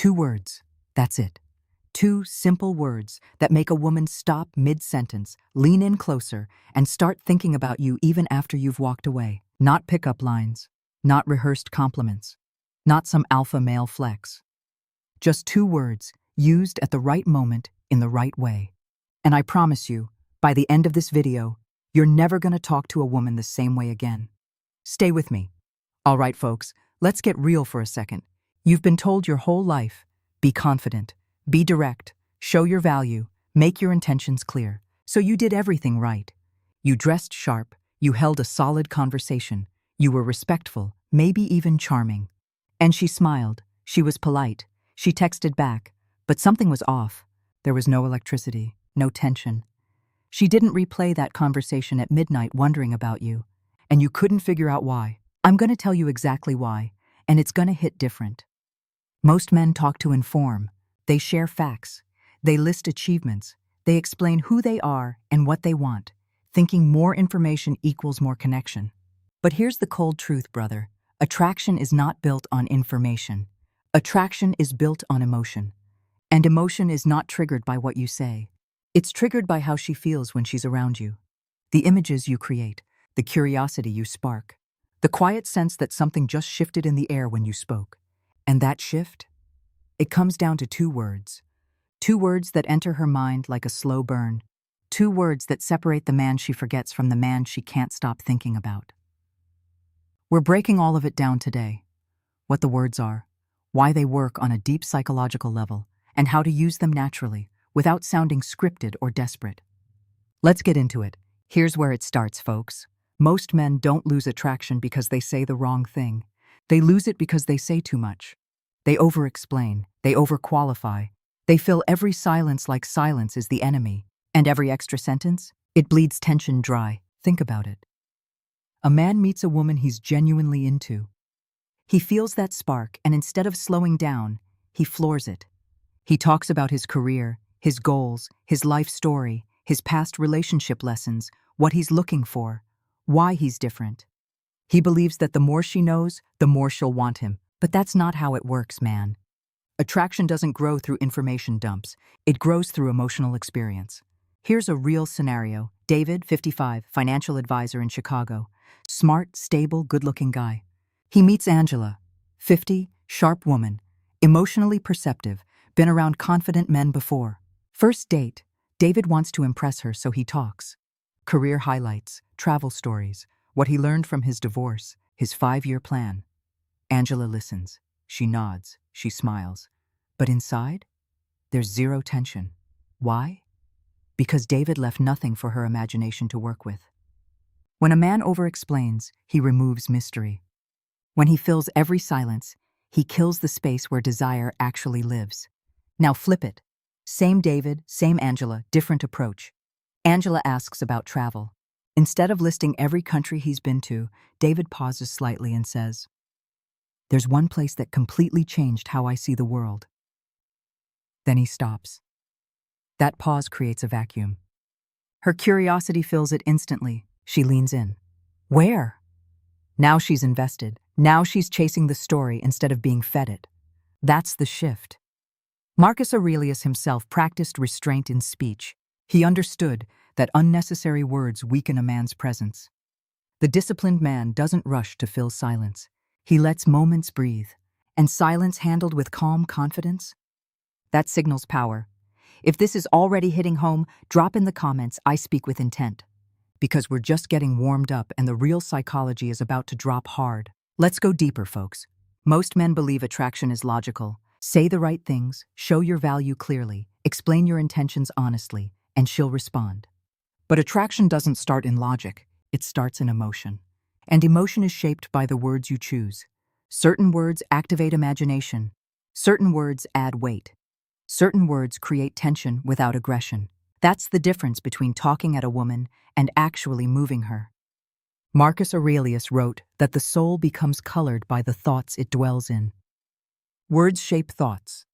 2 words. That's it. 2 simple words that make a woman stop mid-sentence, lean in closer, and start thinking about you even after you've walked away. Not pickup lines, not rehearsed compliments, not some alpha male flex. Just 2 words, used at the right moment in the right way. And I promise you, by the end of this video, you're never going to talk to a woman the same way again. Stay with me. All right, folks, let's get real for a second. You've been told your whole life, be confident, be direct, show your value, make your intentions clear. So you did everything right. You dressed sharp, you held a solid conversation, you were respectful, maybe even charming. And she smiled, she was polite, she texted back, but something was off. There was no electricity, no tension. She didn't replay that conversation at midnight wondering about you, and you couldn't figure out why. I'm going to tell you exactly why, and it's going to hit different. Most men talk to inform. They share facts. They list achievements. They explain who they are and what they want, thinking more information equals more connection. But here's the cold truth, brother. Attraction is not built on information. Attraction is built on emotion. And emotion is not triggered by what you say. It's triggered by how she feels when she's around you. The images you create, the curiosity you spark, the quiet sense that something just shifted in the air when you spoke. And that shift? It comes down to 2 words. 2 words that enter her mind like a slow burn. 2 words that separate the man she forgets from the man she can't stop thinking about. We're breaking all of it down today. What the words are, why they work on a deep psychological level, and how to use them naturally, without sounding scripted or desperate. Let's get into it. Here's where it starts, folks. Most men don't lose attraction because they say the wrong thing. They lose it because they say too much. They over-explain, they over-qualify. They fill every silence like silence is the enemy. And every extra sentence, it bleeds tension dry. Think about it. A man meets a woman he's genuinely into. He feels that spark, and instead of slowing down, he floors it. He talks about his career, his goals, his life story, his past relationship lessons, what he's looking for, why he's different. He believes that the more she knows, the more she'll want him. But that's not how it works, man. Attraction doesn't grow through information dumps. It grows through emotional experience. Here's a real scenario. David, 55, financial advisor in Chicago. Smart, stable, good-looking guy. He meets Angela, 50, sharp woman, emotionally perceptive, been around confident men before. First date, David wants to impress her, so he talks. Career highlights, travel stories, what he learned from his divorce, his 5-year plan. Angela listens. She nods. She smiles. But inside, there's zero tension. Why? Because David left nothing for her imagination to work with. When a man over-explains, he removes mystery. When he fills every silence, he kills the space where desire actually lives. Now flip it. Same David, same Angela, different approach. Angela asks about travel. Instead of listing every country he's been to, David pauses slightly and says, "There's one place that completely changed how I see the world." Then he stops. That pause creates a vacuum. Her curiosity fills it instantly. She leans in. Where? Now she's invested. Now she's chasing the story instead of being fed it. That's the shift. Marcus Aurelius himself practiced restraint in speech. He understood that unnecessary words weaken a man's presence. The disciplined man doesn't rush to fill silence. He lets moments breathe, and silence handled with calm confidence, that signals power. If this is already hitting home, drop in the comments, "I speak with intent," because we're just getting warmed up and the real psychology is about to drop hard. Let's go deeper, folks. Most men believe attraction is logical. Say the right things, show your value clearly, explain your intentions honestly, and she'll respond. But attraction doesn't start in logic, it starts in emotion. And emotion is shaped by the words you choose. Certain words activate imagination. Certain words add weight. Certain words create tension without aggression. That's the difference between talking at a woman and actually moving her. Marcus Aurelius wrote that the soul becomes colored by the thoughts it dwells in. Words shape thoughts.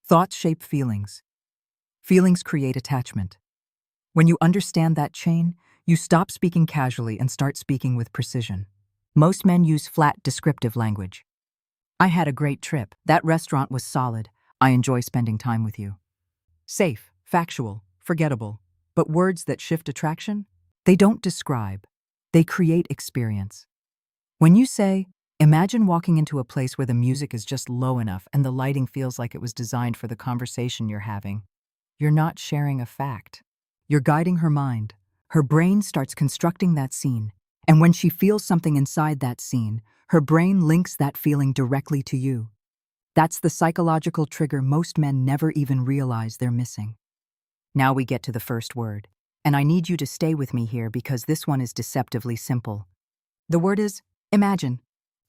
Thoughts shape feelings. Feelings create attachment. When you understand that chain, you stop speaking casually and start speaking with precision. Most men use flat, descriptive language. I had a great trip. That restaurant was solid. I enjoy spending time with you. Safe, factual, forgettable. But words that shift attraction? They don't describe. They create experience. When you say, imagine walking into a place where the music is just low enough and the lighting feels like it was designed for the conversation you're having, you're not sharing a fact. You're guiding her mind. Her brain starts constructing that scene. And when she feels something inside that scene, her brain links that feeling directly to you. That's the psychological trigger most men never even realize they're missing. Now we get to the first word. And I need you to stay with me here because this one is deceptively simple. The word is imagine.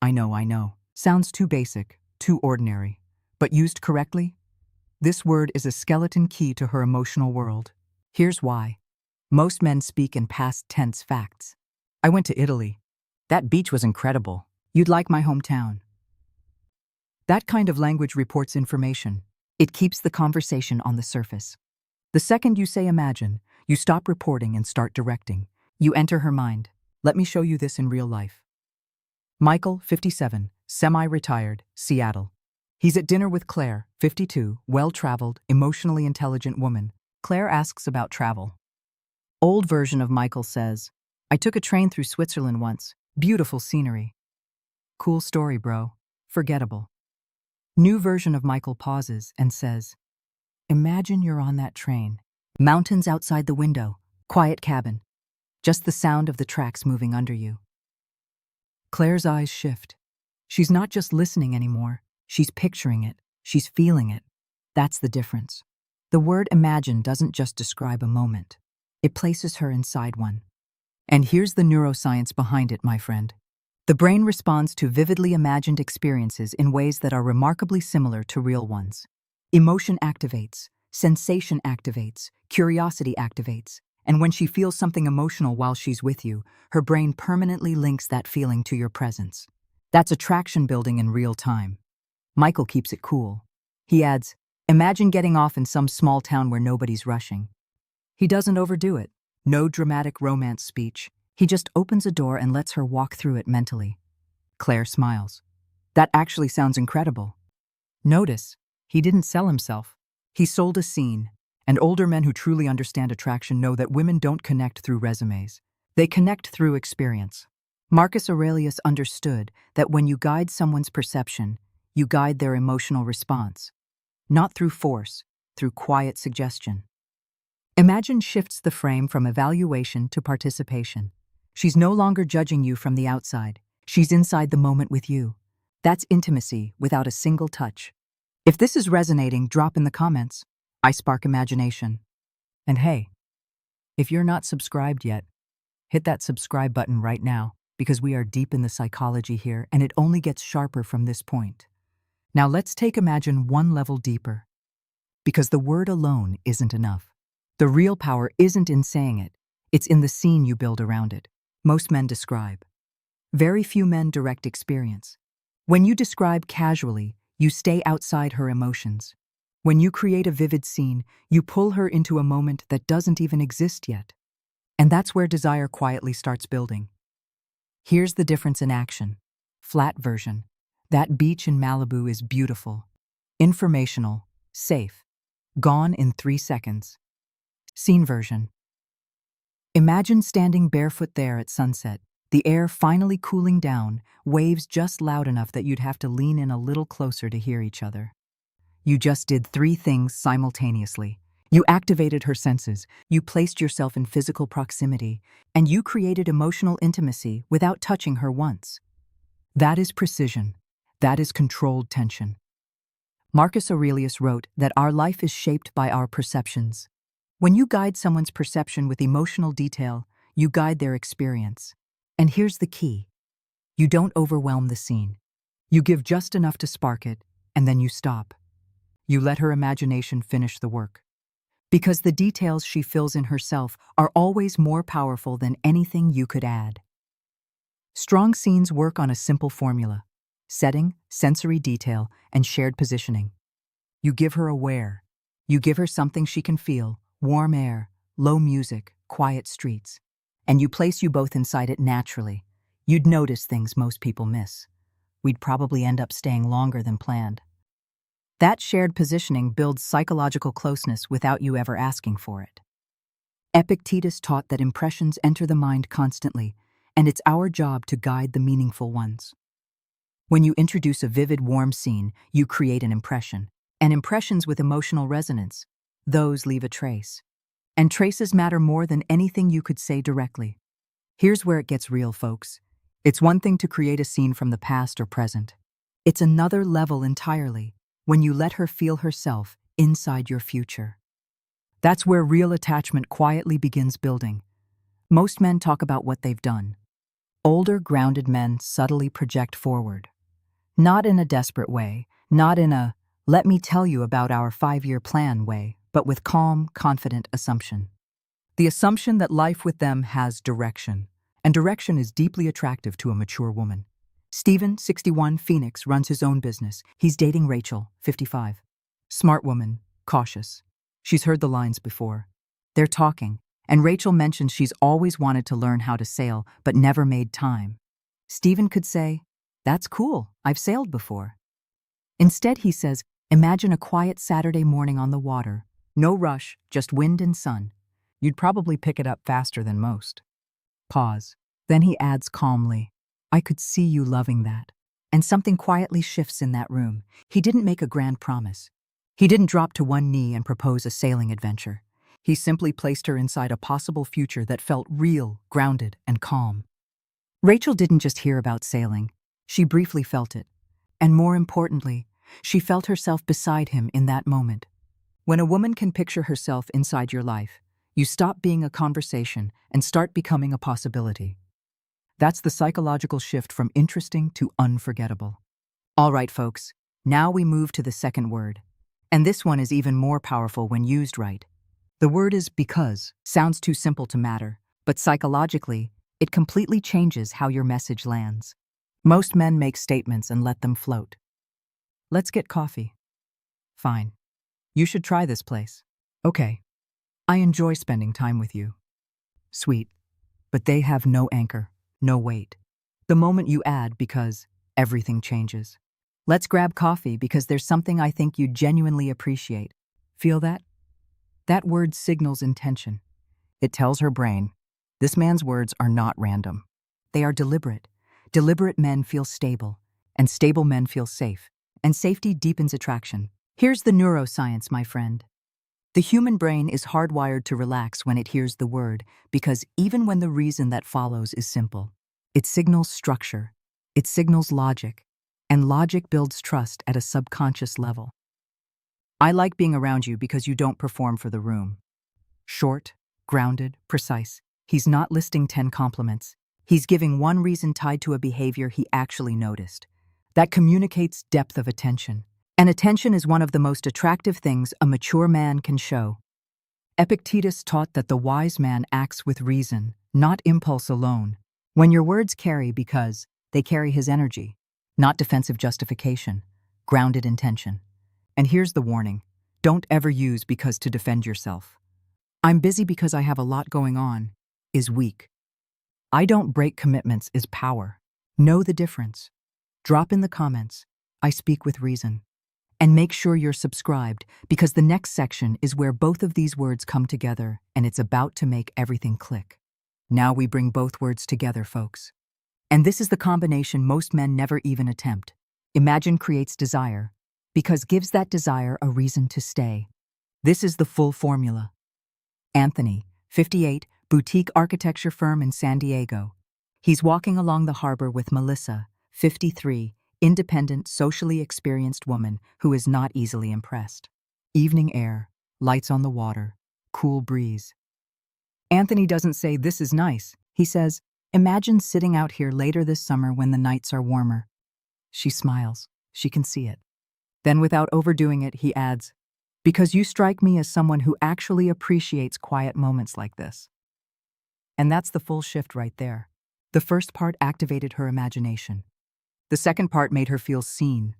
I know. Sounds too basic, too ordinary. But used correctly, this word is a skeleton key to her emotional world. Here's why. Most men speak in past tense facts. I went to Italy. That beach was incredible. You'd like my hometown. That kind of language reports information. It keeps the conversation on the surface. The second you say imagine, you stop reporting and start directing. You enter her mind. Let me show you this in real life. Michael, 57, semi-retired, Seattle. He's at dinner with Claire, 52, well-traveled, emotionally intelligent woman. Claire asks about travel. Old version of Michael says, I took a train through Switzerland once. Beautiful scenery. Cool story, bro. Forgettable. New version of Michael pauses and says, imagine you're on that train. Mountains outside the window. Quiet cabin. Just the sound of the tracks moving under you. Claire's eyes shift. She's not just listening anymore. She's picturing it. She's feeling it. That's the difference. The word imagine doesn't just describe a moment. It places her inside one. And here's the neuroscience behind it, my friend. The brain responds to vividly imagined experiences in ways that are remarkably similar to real ones. Emotion activates, sensation activates, curiosity activates, and when she feels something emotional while she's with you, her brain permanently links that feeling to your presence. That's attraction building in real time. Michael keeps it cool. He adds, imagine getting off in some small town where nobody's rushing. He doesn't overdo it. No dramatic romance speech. He just opens a door and lets her walk through it mentally. Claire smiles. That actually sounds incredible. Notice, he didn't sell himself. He sold a scene. And older men who truly understand attraction know that women don't connect through resumes. They connect through experience. Marcus Aurelius understood that when you guide someone's perception, you guide their emotional response. Not through force, through quiet suggestion. Imagine shifts the frame from evaluation to participation. She's no longer judging you from the outside. She's inside the moment with you. That's intimacy without a single touch. If this is resonating, drop in the comments. I spark imagination. And hey, if you're not subscribed yet, hit that subscribe button right now because we are deep in the psychology here and it only gets sharper from this point. Now let's take imagine one level deeper. Because the word alone isn't enough. The real power isn't in saying it. It's in the scene you build around it. Most men describe. Very few men direct experience. When you describe casually, you stay outside her emotions. When you create a vivid scene, you pull her into a moment that doesn't even exist yet. And that's where desire quietly starts building. Here's the difference in action. Flat version. That beach in Malibu is beautiful. Informational. Safe. Gone in 3 seconds. Scene version. Imagine standing barefoot there at sunset, the air finally cooling down, waves just loud enough that you'd have to lean in a little closer to hear each other. You just did 3 things simultaneously. You activated her senses, you placed yourself in physical proximity, and you created emotional intimacy without touching her once. That is precision. That is controlled tension. Marcus Aurelius wrote that our life is shaped by our perceptions. When you guide someone's perception with emotional detail, you guide their experience. And here's the key. You don't overwhelm the scene. You give just enough to spark it, and then you stop. You let her imagination finish the work. Because the details she fills in herself are always more powerful than anything you could add. Strong scenes work on a simple formula: setting, sensory detail, and shared positioning. You give her a where. You give her something she can feel: warm air, low music, quiet streets. And you place you both inside it naturally. You'd notice things most people miss. We'd probably end up staying longer than planned. That shared positioning builds psychological closeness without you ever asking for it. Epictetus taught that impressions enter the mind constantly, and it's our job to guide the meaningful ones. When you introduce a vivid, warm scene, you create an impression. And impressions with emotional resonance, those leave a trace. And traces matter more than anything you could say directly. Here's where it gets real, folks. It's one thing to create a scene from the past or present. It's another level entirely when you let her feel herself inside your future. That's where real attachment quietly begins building. Most men talk about what they've done. Older, grounded men subtly project forward. Not in a desperate way, not in a, let me tell you about our 5-year plan way, but with calm, confident assumption. The assumption that life with them has direction, and direction is deeply attractive to a mature woman. Stephen, 61, Phoenix, runs his own business. He's dating Rachel, 55. Smart woman, cautious. She's heard the lines before. They're talking, and Rachel mentions she's always wanted to learn how to sail, but never made time. Stephen could say, "That's cool, I've sailed before." Instead, he says, "Imagine a quiet Saturday morning on the water. No rush, just wind and sun. You'd probably pick it up faster than most." Pause. Then he adds calmly, "I could see you loving that." And something quietly shifts in that room. He didn't make a grand promise. He didn't drop to one knee and propose a sailing adventure. He simply placed her inside a possible future that felt real, grounded, and calm. Rachel didn't just hear about sailing. She briefly felt it. And more importantly, she felt herself beside him in that moment. When a woman can picture herself inside your life, you stop being a conversation and start becoming a possibility. That's the psychological shift from interesting to unforgettable. All right, folks, now we move to the second word. And this one is even more powerful when used right. The word is because. Sounds too simple to matter, but psychologically, it completely changes how your message lands. Most men make statements and let them float. "Let's get coffee." "Fine. You should try this place." "Okay. I enjoy spending time with you." Sweet. But they have no anchor, no weight. The moment you add because, everything changes. "Let's grab coffee because there's something I think you genuinely appreciate." Feel that? That word signals intention. It tells her brain, this man's words are not random. They are deliberate. Deliberate men feel stable, and stable men feel safe, and safety deepens attraction. Here's the neuroscience, my friend. The human brain is hardwired to relax when it hears the word, because even when the reason that follows is simple, it signals structure, it signals logic, and logic builds trust at a subconscious level. "I like being around you because you don't perform for the room." Short, grounded, precise. He's not listing 10 compliments. He's giving one reason tied to a behavior he actually noticed. That communicates depth of attention. And attention is one of the most attractive things a mature man can show. Epictetus taught that the wise man acts with reason, not impulse alone. When your words carry because, they carry his energy, not defensive justification, grounded intention. And here's the warning. Don't ever use because to defend yourself. "I'm busy because I have a lot going on," is weak. "I don't break commitments" is power. Know the difference. Drop in the comments, "I speak with reason." And make sure you're subscribed, because the next section is where both of these words come together, and it's about to make everything click. Now we bring both words together, folks. And this is the combination most men never even attempt. Imagine creates desire, because gives that desire a reason to stay. This is the full formula. Anthony, 58, boutique architecture firm in San Diego. He's walking along the harbor with Melissa, 53, independent, socially experienced woman who is not easily impressed. Evening air, lights on the water, cool breeze. Anthony doesn't say, "This is nice." He says, "Imagine sitting out here later this summer when the nights are warmer." She smiles. She can see it. Then, without overdoing it, he adds, "Because you strike me as someone who actually appreciates quiet moments like this." And that's the full shift right there. The first part activated her imagination. The second part made her feel seen.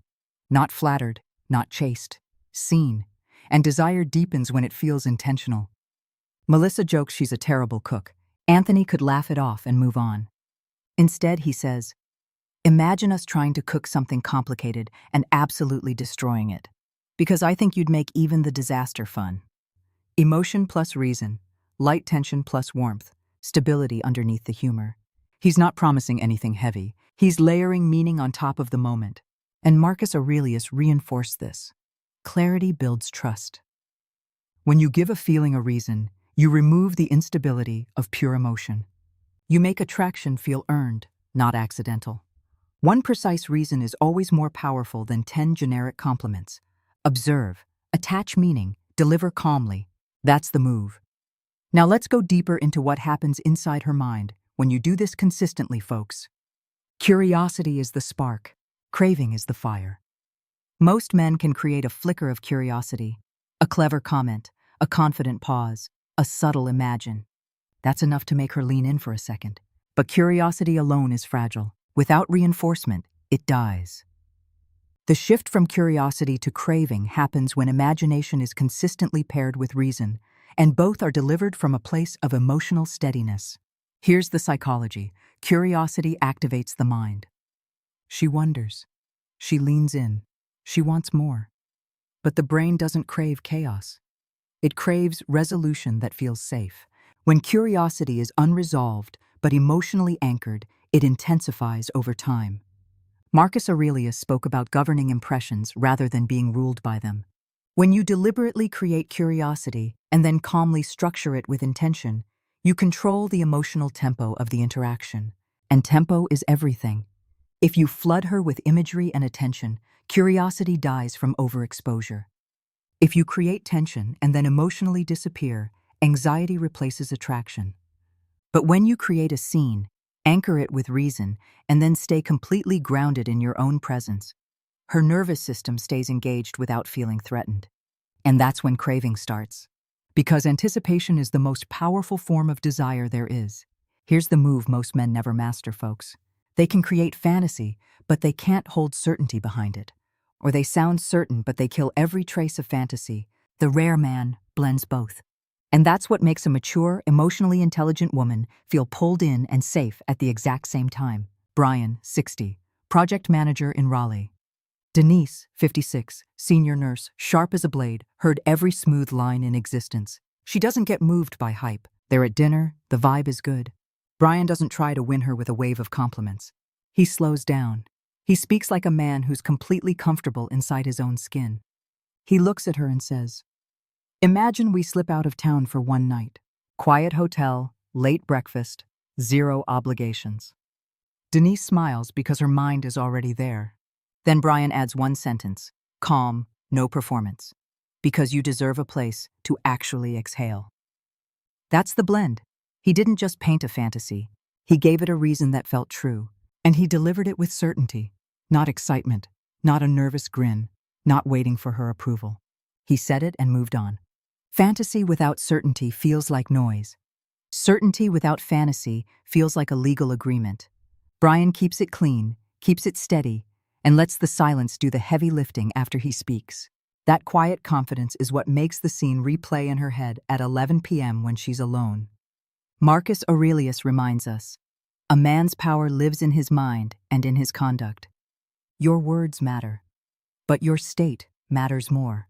Not flattered, not chased. Seen. And desire deepens when it feels intentional. Melissa jokes she's a terrible cook. Anthony could laugh it off and move on. Instead, he says, "Imagine us trying to cook something complicated and absolutely destroying it." Because I think you'd make even the disaster fun. Emotion plus reason, light tension plus warmth, stability underneath the humor. He's not promising anything heavy. He's layering meaning on top of the moment. And Marcus Aurelius reinforced this. Clarity builds trust. When you give a feeling a reason, you remove the instability of pure emotion. You make attraction feel earned, not accidental. One precise reason is always more powerful than 10 generic compliments. Observe, attach meaning, deliver calmly. That's the move. Now let's go deeper into what happens inside her mind when you do this consistently, folks. Curiosity is the spark. Craving is the fire. Most men can create a flicker of curiosity, a clever comment, a confident pause, a subtle imagine. That's enough to make her lean in for a second. But curiosity alone is fragile. Without reinforcement, it dies. The shift from curiosity to craving happens when imagination is consistently paired with reason, and both are delivered from a place of emotional steadiness. Here's the psychology. Curiosity activates the mind. She wonders. She leans in. She wants more. But the brain doesn't crave chaos. It craves resolution that feels safe. When curiosity is unresolved but emotionally anchored, it intensifies over time. Marcus Aurelius spoke about governing impressions rather than being ruled by them. When you deliberately create curiosity and then calmly structure it with intention, you control the emotional tempo of the interaction. And tempo is everything. If you flood her with imagery and attention, curiosity dies from overexposure. If you create tension and then emotionally disappear, anxiety replaces attraction. But when you create a scene, anchor it with reason, and then stay completely grounded in your own presence, her nervous system stays engaged without feeling threatened. And that's when craving starts. Because anticipation is the most powerful form of desire there is. Here's the move most men never master, folks. They can create fantasy, but they can't hold certainty behind it. Or they sound certain, but they kill every trace of fantasy. The rare man blends both. And that's what makes a mature, emotionally intelligent woman feel pulled in and safe at the exact same time. Brian, 60, project manager in Raleigh. Denise, 56, senior nurse, sharp as a blade, heard every smooth line in existence. She doesn't get moved by hype. They're at dinner, the vibe is good. Brian doesn't try to win her with a wave of compliments. He slows down. He speaks like a man who's completely comfortable inside his own skin. He looks at her and says, "Imagine we slip out of town for one night. Quiet hotel, late breakfast, zero obligations." Denise smiles because her mind is already there. Then Brian adds one sentence, calm, no performance. Because you deserve a place to actually exhale. That's the blend. He didn't just paint a fantasy. He gave it a reason that felt true. And he delivered it with certainty. Not excitement, not a nervous grin, not waiting for her approval. He said it and moved on. Fantasy without certainty feels like noise. Certainty without fantasy feels like a legal agreement. Brian keeps it clean, keeps it steady, and lets the silence do the heavy lifting after he speaks. That quiet confidence is what makes the scene replay in her head at 11 p.m. when she's alone. Marcus Aurelius reminds us, a man's power lives in his mind and in his conduct. Your words matter, but your state matters more.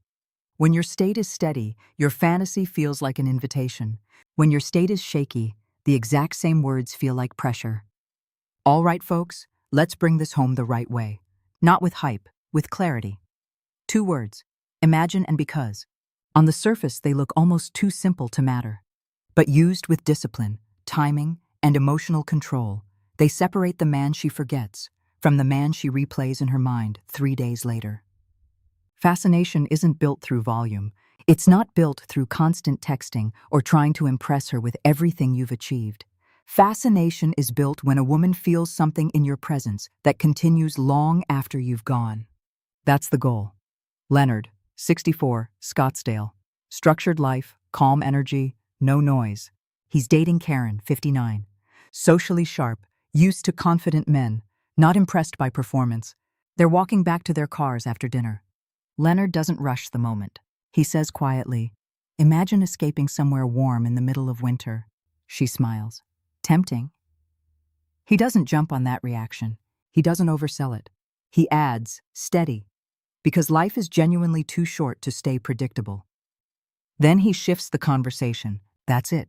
When your state is steady, your fantasy feels like an invitation. When your state is shaky, the exact same words feel like pressure. All right, folks, let's bring this home the right way. Not with hype, with clarity. 2 words, imagine and because. On the surface, they look almost too simple to matter. But used with discipline, timing, and emotional control, they separate the man she forgets from the man she replays in her mind 3 days later. Fascination isn't built through volume. It's not built through constant texting or trying to impress her with everything you've achieved. Fascination is built when a woman feels something in your presence that continues long after you've gone. That's the goal. Leonard, 64, Scottsdale. Structured life, calm energy, no noise. He's dating Karen, 59. Socially sharp, used to confident men, not impressed by performance. They're walking back to their cars after dinner. Leonard doesn't rush the moment. He says quietly, "Imagine escaping somewhere warm in the middle of winter." She smiles. Tempting. He doesn't jump on that reaction. He doesn't oversell it. He adds, steady. because life is genuinely too short to stay predictable. Then he shifts the conversation. That's it.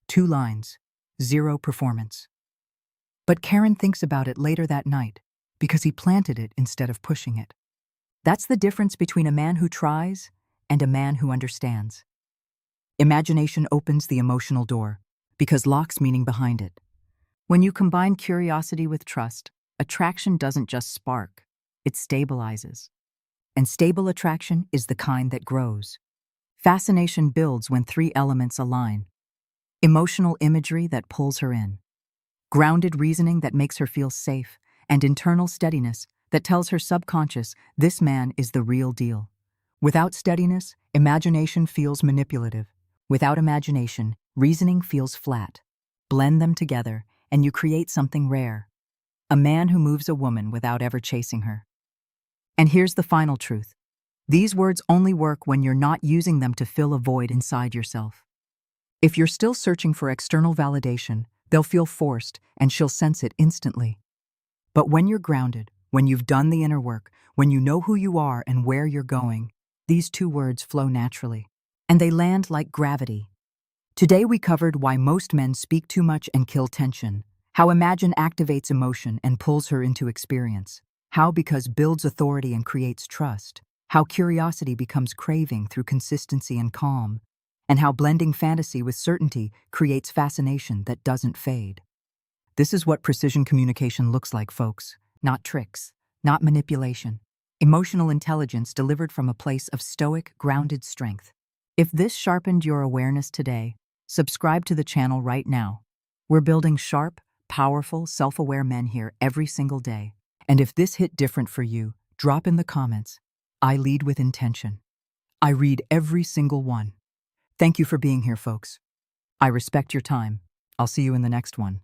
2 lines. 0 performance. But Karen thinks about it later that night because he planted it instead of pushing it. That's the difference between a man who tries and a man who understands. Imagination opens the emotional door because locks meaning behind it. When you combine curiosity with trust, attraction doesn't just spark, it stabilizes. And stable attraction is the kind that grows. Fascination builds when 3 elements align. Emotional imagery that pulls her in. Grounded reasoning that makes her feel safe, and internal steadiness that tells her subconscious this man is the real deal. Without steadiness, imagination feels manipulative. Without imagination, reasoning feels flat. Blend them together, and you create something rare. A man who moves a woman without ever chasing her. And here's the final truth. These words only work when you're not using them to fill a void inside yourself. If you're still searching for external validation, they'll feel forced, and she'll sense it instantly. But when you're grounded, when you've done the inner work, when you know who you are and where you're going, these 2 words flow naturally. And they land like gravity. Today we covered why most men speak too much and kill tension, how imagine activates emotion and pulls her into experience, how because builds authority and creates trust, how curiosity becomes craving through consistency and calm, and how blending fantasy with certainty creates fascination that doesn't fade. This is what precision communication looks like, folks. Not tricks, not manipulation. Emotional intelligence delivered from a place of stoic, grounded strength. If this sharpened your awareness today, subscribe to the channel right now. We're building sharp, powerful, self-aware men here every single day. And if this hit different for you, drop in the comments. I lead with intention. I read every single one. Thank you for being here, folks. I respect your time. I'll see you in the next one.